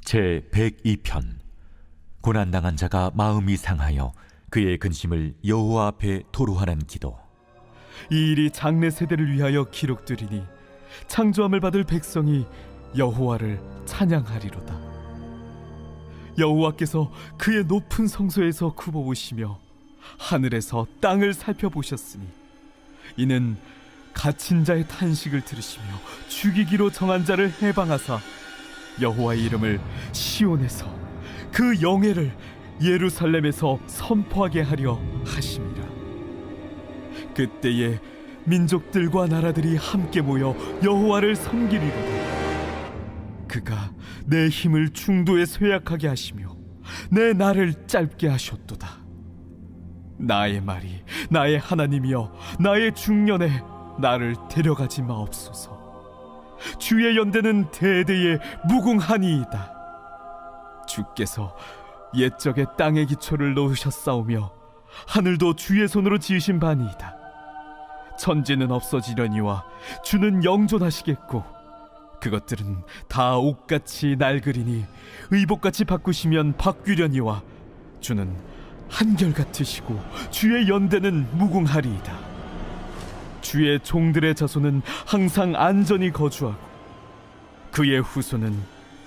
제 102편. 고난당한 자가 마음이 상하여 그의 근심을 여호와 앞에 토로하는 기도. 이 일이 장래 세대를 위하여 기록되리니 창조함을 받을 백성이 여호와를 찬양하리로다. 여호와께서 그의 높은 성소에서 굽어오시며 하늘에서 땅을 살펴보셨으니 이는 갇힌 자의 탄식을 들으시며 죽이기로 정한 자를 해방하사 여호와의 이름을 시온에서 그 영예를 예루살렘에서 선포하게 하려 하심이라. 그때에 민족들과 나라들이 함께 모여 여호와를 섬기리로다. 그가 내 힘을 중도에 쇠약하게 하시며 내 날을 짧게 하셨도다. 나의 말이 나의 하나님이여 나의 중년에 나를 데려가지 마옵소서. 주의 연대는 대대에 무궁하니이다. 주께서 옛적에 땅의 기초를 놓으셨사오며 하늘도 주의 손으로 지으신 바니이다. 천지는 없어지려니와 주는 영존하시겠고 그것들은 다 옷같이 낡으리니 의복같이 바꾸시면 바뀌려니와 주는 한결같으시고 주의 연대는 무궁하리이다. 주의 종들의 자손은 항상 안전히 거주하고 그의 후손은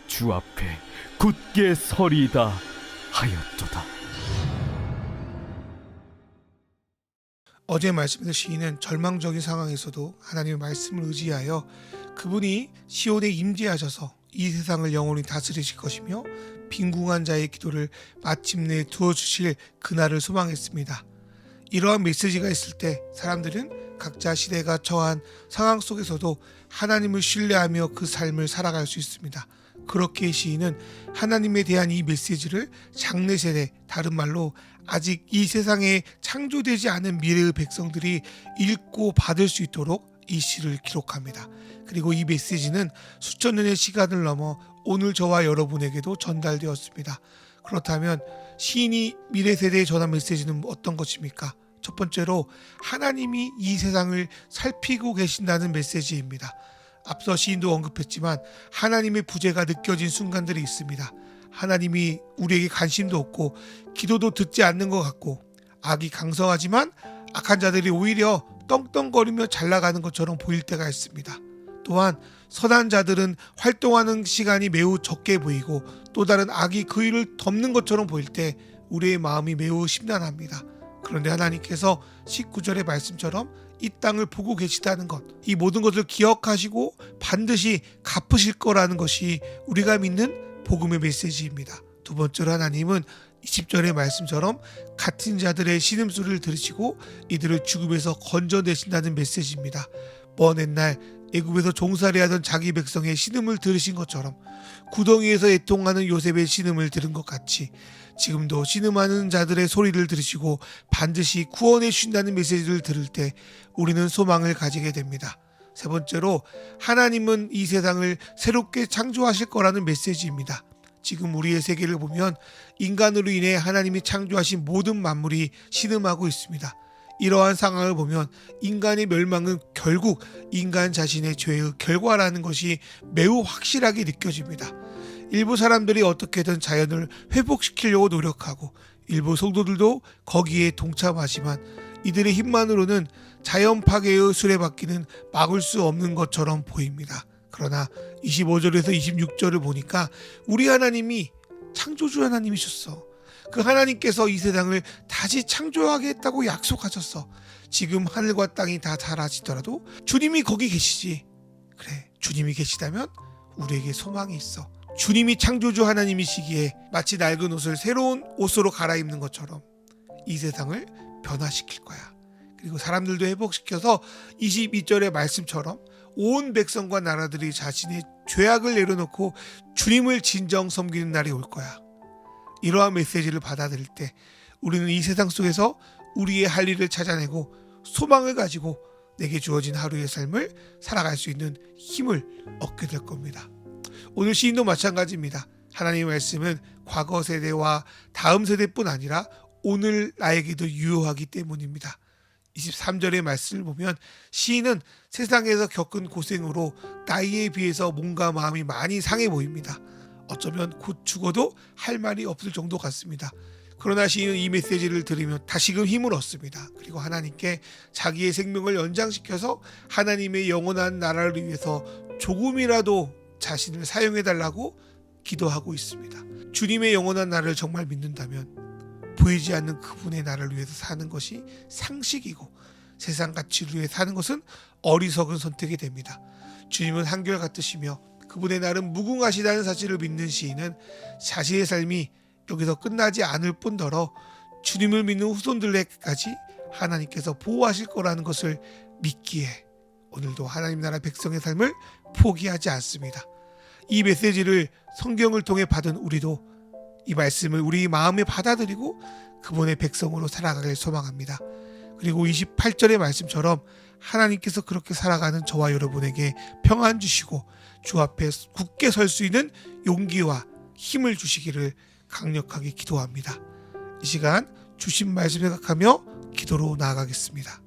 주 앞에 굳게 서리이다 하였도다. 어제 말씀에서 시인은 절망적인 상황에서도 하나님의 말씀을 의지하여 그분이 시온에 임재하셔서 이 세상을 영원히 다스리실 것이며 빈궁한 자의 기도를 마침내 두어주실 그날을 소망했습니다. 이러한 메시지가 있을 때 사람들은 각자 시대가 처한 상황 속에서도 하나님을 신뢰하며 그 삶을 살아갈 수 있습니다. 그렇게 시인은 하나님에 대한 이 메시지를 장래 세대, 다른 말로 아직 이 세상에 창조되지 않은 미래의 백성들이 읽고 받을 수 있도록 이 시를 기록합니다. 그리고 이 메시지는 수천 년의 시간을 넘어 오늘 저와 여러분에게도 전달되었습니다. 그렇다면 시인이 미래 세대에 전한 메시지는 어떤 것입니까? 첫 번째로 하나님이 이 세상을 살피고 계신다는 메시지입니다. 앞서 시인도 언급했지만 하나님의 부재가 느껴진 순간들이 있습니다. 하나님이 우리에게 관심도 없고 기도도 듣지 않는 것 같고 악이 강성하지만 악한 자들이 오히려 떵떵거리며 잘 나가는 것처럼 보일 때가 있습니다. 또한 선한 자들은 활동하는 시간이 매우 적게 보이고 또 다른 악이 그 일을 덮는 것처럼 보일 때 우리의 마음이 매우 심란합니다. 그런데 하나님께서 19절의 말씀처럼 이 땅을 보고 계시다는 것, 이 모든 것을 기억하시고 반드시 갚으실 거라는 것이 우리가 믿는 복음의 메시지입니다. 두 번째로 하나님은 20절의 말씀처럼 같은 자들의 신음소리를 들으시고 이들을 죽음에서 건져내신다는 메시지입니다. 먼 옛날 애굽에서 종살이하던 자기 백성의 신음을 들으신 것처럼 구덩이에서 애통하는 요셉의 신음을 들은 것 같이 지금도 신음하는 자들의 소리를 들으시고 반드시 구원해 주신다는 메시지를 들을 때 우리는 소망을 가지게 됩니다. 세 번째로 하나님은 이 세상을 새롭게 창조하실 거라는 메시지입니다. 지금 우리의 세계를 보면 인간으로 인해 하나님이 창조하신 모든 만물이 신음하고 있습니다. 이러한 상황을 보면 인간의 멸망은 결국 인간 자신의 죄의 결과라는 것이 매우 확실하게 느껴집니다. 일부 사람들이 어떻게든 자연을 회복시키려고 노력하고 일부 성도들도 거기에 동참하지만 이들의 힘만으로는 자연 파괴의 수레바퀴는 막을 수 없는 것처럼 보입니다. 그러나 25절에서 26절을 보니까 우리 하나님이 창조주 하나님이셨어. 그 하나님께서 이 세상을 다시 창조하겠다고 약속하셨어. 지금 하늘과 땅이 다 사라지더라도 주님이 거기 계시지. 그래, 주님이 계시다면 우리에게 소망이 있어. 주님이 창조주 하나님이시기에 마치 낡은 옷을 새로운 옷으로 갈아입는 것처럼 이 세상을 변화시킬 거야. 그리고 사람들도 회복시켜서 22절의 말씀처럼 온 백성과 나라들이 자신의 죄악을 내려놓고 주님을 진정 섬기는 날이 올 거야. 이러한 메시지를 받아들일 때 우리는 이 세상 속에서 우리의 할 일을 찾아내고 소망을 가지고 내게 주어진 하루의 삶을 살아갈 수 있는 힘을 얻게 될 겁니다. 오늘 시인도 마찬가지입니다. 하나님의 말씀은 과거 세대와 다음 세대뿐 아니라 오늘 나에게도 유효하기 때문입니다. 23절의 말씀을 보면 시인은 세상에서 겪은 고생으로 나이에 비해서 몸과 마음이 많이 상해 보입니다. 어쩌면 곧 죽어도 할 말이 없을 정도 같습니다. 그러나 시인은 이 메시지를 들으며 다시금 힘을 얻습니다. 그리고 하나님께 자기의 생명을 연장시켜서 하나님의 영원한 나라를 위해서 조금이라도 자신을 사용해달라고 기도하고 있습니다. 주님의 영원한 나라를 정말 믿는다면 보이지 않는 그분의 나라를 위해서 사는 것이 상식이고 세상 가치를 위해 사는 것은 어리석은 선택이 됩니다. 주님은 한결같으시며 그분의 날은 무궁하시다는 사실을 믿는 시인은 자신의 삶이 여기서 끝나지 않을 뿐더러 주님을 믿는 후손들에게까지 하나님께서 보호하실 거라는 것을 믿기에 오늘도 하나님 나라 백성의 삶을 포기하지 않습니다. 이 메시지를 성경을 통해 받은 우리도 이 말씀을 우리 마음에 받아들이고 그분의 백성으로 살아가길 소망합니다. 그리고 28절의 말씀처럼 하나님께서 그렇게 살아가는 저와 여러분에게 평안 주시고 주 앞에 굳게 설 수 있는 용기와 힘을 주시기를 강력하게 기도합니다. 이 시간 주신 말씀 생각하며 기도로 나아가겠습니다.